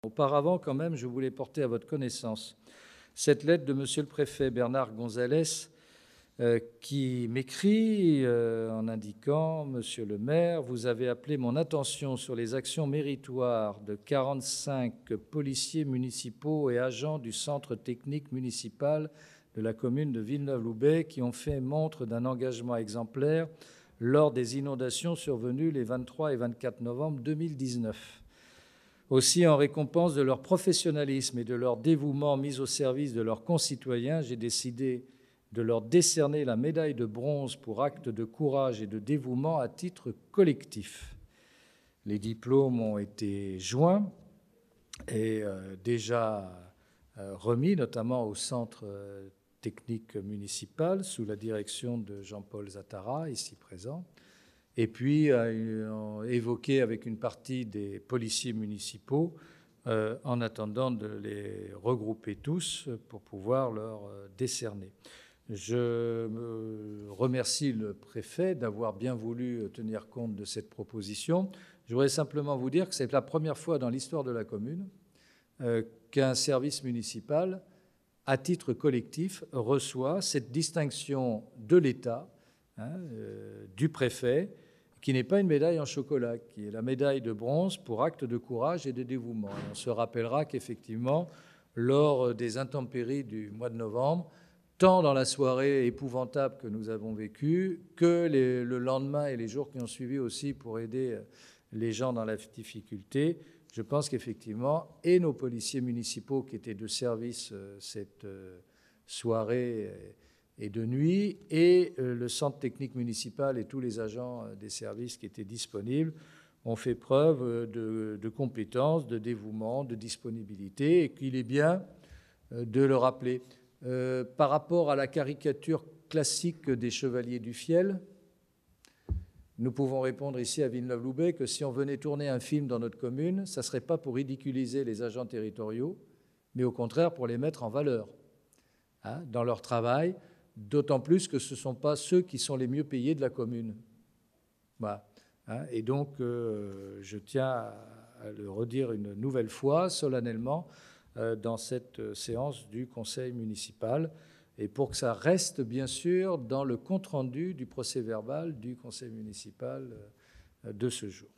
Auparavant, quand même, je voulais porter à votre connaissance cette lettre de Monsieur le préfet Bernard Gonzalez qui m'écrit en indiquant « Monsieur le maire, vous avez appelé mon attention sur les actions méritoires de 45 policiers municipaux et agents du centre technique municipal de la commune de Villeneuve-Loubet qui ont fait montre d'un engagement exemplaire lors des inondations survenues les 23 et 24 novembre 2019. Aussi, en récompense de leur professionnalisme et de leur dévouement mis au service de leurs concitoyens, j'ai décidé de leur décerner la médaille de bronze pour acte de courage et de dévouement à titre collectif. Les diplômes ont été joints et déjà remis, notamment au centre technique municipal, sous la direction de Jean-Paul Zattara, ici présent, et puis évoqué avec une partie des policiers municipaux en attendant de les regrouper tous pour pouvoir leur décerner. Je remercie le préfet d'avoir bien voulu tenir compte de cette proposition. Je voudrais simplement vous dire que c'est la première fois dans l'histoire de la commune qu'un service municipal, à titre collectif, reçoit cette distinction de l'État, du préfet, qui n'est pas une médaille en chocolat, qui est la médaille de bronze pour acte de courage et de dévouement. Et on se rappellera qu'effectivement, lors des intempéries du mois de novembre, tant dans la soirée épouvantable que nous avons vécue, que le lendemain et les jours qui ont suivi aussi pour aider les gens dans la difficulté, je pense qu'effectivement, et nos policiers municipaux qui étaient de service cette soirée et de nuit, et le centre technique municipal et tous les agents des services qui étaient disponibles ont fait preuve de compétence, de dévouement, de disponibilité, et qu'il est bien de le rappeler. Par rapport à la caricature classique des chevaliers du fiel, nous pouvons répondre ici à Villeneuve-Loubet que si on venait tourner un film dans notre commune, ça ne serait pas pour ridiculiser les agents territoriaux, mais au contraire pour les mettre en valeur dans leur travail, d'autant plus que ce ne sont pas ceux qui sont les mieux payés de la commune. Voilà. Et donc, je tiens à le redire une nouvelle fois, solennellement, dans cette séance du conseil municipal, et pour que ça reste bien sûr dans le compte-rendu du procès-verbal du conseil municipal de ce jour.